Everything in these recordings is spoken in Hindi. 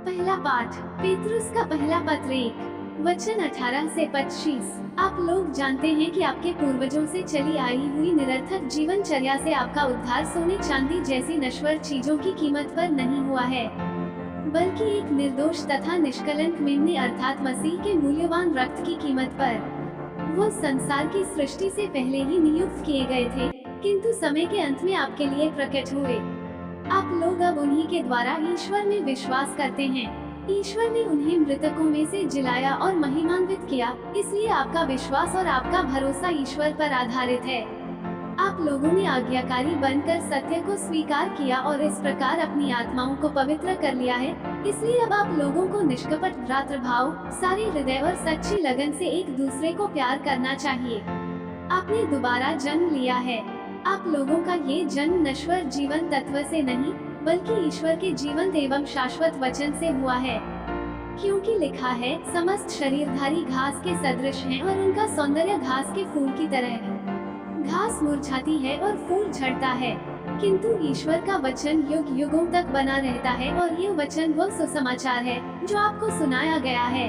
पहला पाठ पेतरुस का पहला पत्र 1 वचन 18 से 25। आप लोग जानते हैं कि आपके पूर्वजों से चली आई हुई निरर्थक जीवनचर्या से आपका उद्धार सोने चांदी जैसी नश्वर चीजों की कीमत पर नहीं हुआ है, बल्कि एक निर्दोष तथा निष्कलंक मेमने अर्थात मसीह के मूल्यवान रक्त की कीमत पर। वो संसार की सृष्टि से पहले ही नियुक्त किए गए थे, किंतु समय के अंत में आपके लिए प्रकट हुए। आप लोग अब उन्हीं के द्वारा ईश्वर में विश्वास करते हैं। ईश्वर ने उन्हें मृतकों में से जिलाया और महिमान्वित किया, इसलिए आपका विश्वास और आपका भरोसा ईश्वर पर आधारित है। आप लोगों ने आज्ञाकारी बनकर सत्य को स्वीकार किया और इस प्रकार अपनी आत्माओं को पवित्र कर लिया है। इसलिए अब आप लोगों को निष्कपट भ्रातृभाव, सारे हृदय और सच्ची लगन से एक दूसरे को प्यार करना चाहिए। आपने दोबारा जन्म लिया है। आप लोगों का ये जन्म नश्वर जीवन तत्व से नहीं, बल्कि ईश्वर के जीवंत एवं शाश्वत वचन से हुआ है। क्योंकि लिखा है, समस्त शरीरधारी घास के सदृश हैं और उनका सौंदर्य घास के फूल की तरह है। घास मुरझाती है और फूल झड़ता है, किंतु ईश्वर का वचन युग युगों तक बना रहता है। और ये वचन वो सुसमाचार है जो आपको सुनाया गया है।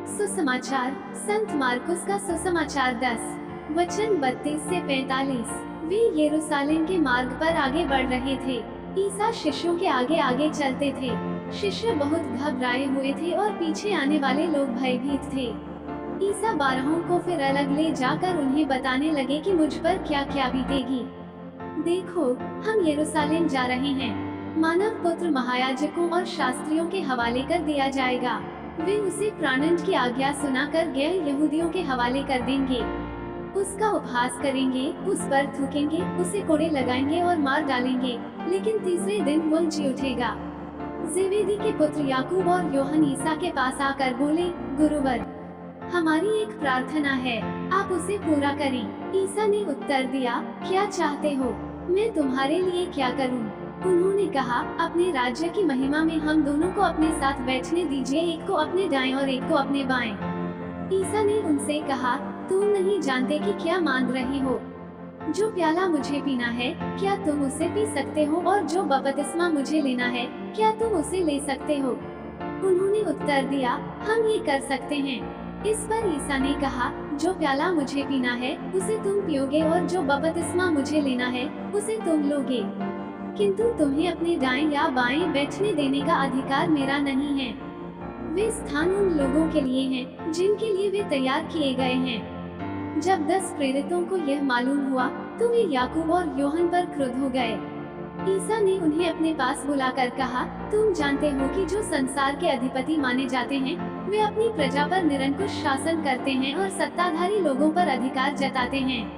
सुसमाचार संत मार्कुस का सुसमाचार 10 वचन 32 से 45। वे यरूशलेम के मार्ग पर आगे बढ़ रहे थे। ईसा शिष्यों के आगे आगे चलते थे। शिष्य बहुत घबराए हुए थे और पीछे आने वाले लोग भयभीत थे। ईसा 12 को फिर अलग ले जाकर उन्हें बताने लगे कि मुझ पर क्या क्या बीतेगी। देखो, हम यरूशलेम जा रहे हैं। मानव पुत्र महायाजकों और शास्त्रियों के हवाले कर दिया जाएगा। वे उसे प्राणदंड की आज्ञा सुनाकर गैर यहूदियों के हवाले कर देंगे। उसका उपहास करेंगे, उस पर थूकेंगे, उसे कोड़े लगाएंगे और मार डालेंगे, लेकिन तीसरे दिन वो जी उठेगा। जेबेदी के पुत्र याकूब और योहन ईसा के पास आकर बोले, गुरुवर, हमारी एक प्रार्थना है, आप उसे पूरा करें। ईसा ने उत्तर दिया, क्या चाहते हो, मैं तुम्हारे लिए क्या करूं? उन्होंने कहा, अपने राज्य की महिमा में हम दोनों को अपने साथ बैठने दीजिए, एक को अपने दाएं और एक को अपने बाएं। ईसा ने उनसे कहा, तुम नहीं जानते कि क्या मांग रहे हो। जो प्याला मुझे पीना है, क्या तुम उसे पी सकते हो? और जो बपतिस्मा मुझे लेना है, क्या तुम उसे ले सकते हो? उन्होंने उत्तर दिया, हम ये कर सकते हैं। इस पर ईसा ने कहा, जो प्याला मुझे पीना है, उसे तुम पियोगे, और जो बपतिस्मा मुझे लेना है, उसे तुम लोगे। किंतु तुम्हें अपने दाएं या बाएं बैठने देने का अधिकार मेरा नहीं है। वे स्थान उन लोगों के लिए हैं, जिनके लिए वे तैयार किए गए हैं। जब 10 प्रेरितों को यह मालूम हुआ, तो वे याकूब और योहन पर क्रुद्ध हो गए। ईसा ने उन्हें अपने पास बुलाकर कहा, तुम जानते हो कि जो संसार के अधिपति माने जाते हैं, वे अपनी प्रजा पर निरंकुश शासन करते हैं और सत्ताधारी लोगों पर अधिकार जताते हैं।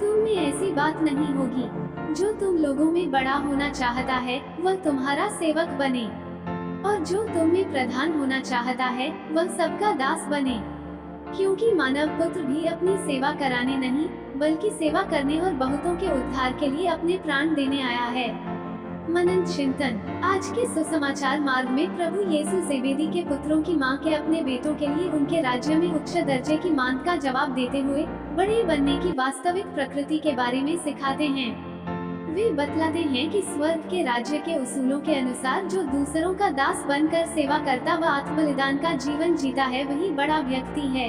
तुम में ऐसी बात नहीं होगी। जो तुम लोगों में बड़ा होना चाहता है, वह तुम्हारा सेवक बने, और जो तुम में प्रधान होना चाहता है, वह सबका दास बने। क्योंकि मानव पुत्र भी अपनी सेवा कराने नहीं, बल्कि सेवा करने और बहुतों के उद्धार के लिए अपने प्राण देने आया है। मनन चिंतन। आज के सुसमाचार मार्ग में प्रभु यीशु जेबेदी के पुत्रों की मां के अपने बेटों के लिए उनके राज्य में उच्च दर्जे की मांग का जवाब देते हुए बड़े बनने की वास्तविक प्रकृति के बारे में सिखाते हैं। वे बतलाते हैं कि स्वर्ग के राज्य के उसूलों के अनुसार जो दूसरों का दास बनकर सेवा करता व आत्मबलिदान का जीवन जीता है, वही बड़ा व्यक्ति है।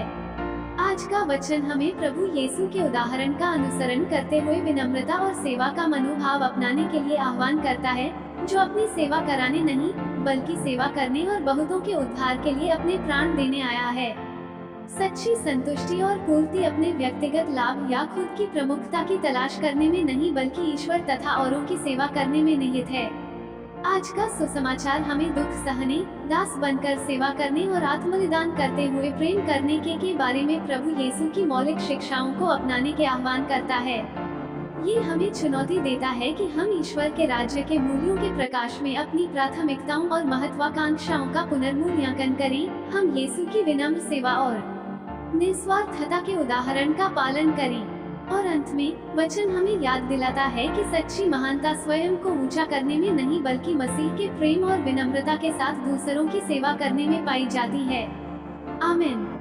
आज का वचन हमें प्रभु यीशु के उदाहरण का अनुसरण करते हुए विनम्रता और सेवा का मनोभाव अपनाने के लिए आह्वान करता है, जो अपनी सेवा कराने नहीं, बल्कि सेवा करने और बहुतों के उद्धार के लिए अपने प्राण देने आया है। सच्ची संतुष्टि और पूर्ति अपने व्यक्तिगत लाभ या खुद की प्रमुखता की तलाश करने में नहीं, बल्कि ईश्वर तथा औरों की सेवा करने में निहित है। आज का सुसमाचार हमें दुख सहने, दास बनकर सेवा करने और आत्मबलिदान करते हुए प्रेम करने के बारे में प्रभु यीशु की मौलिक शिक्षाओं को अपनाने के आह्वान करता है। ये हमें चुनौती देता है कि हम ईश्वर के राज्य के मूल्यों के प्रकाश में अपनी प्राथमिकताओं और महत्वाकांक्षाओं का पुनर्मूल्यांकन करें। हम यीशु की विनम्र सेवा और निस्वार्थता के उदाहरण का पालन करें। और अंत में वचन हमें याद दिलाता है कि सच्ची महानता स्वयं को ऊंचा करने में नहीं, बल्कि मसीह के प्रेम और विनम्रता के साथ दूसरों की सेवा करने में पाई जाती है। आमीन।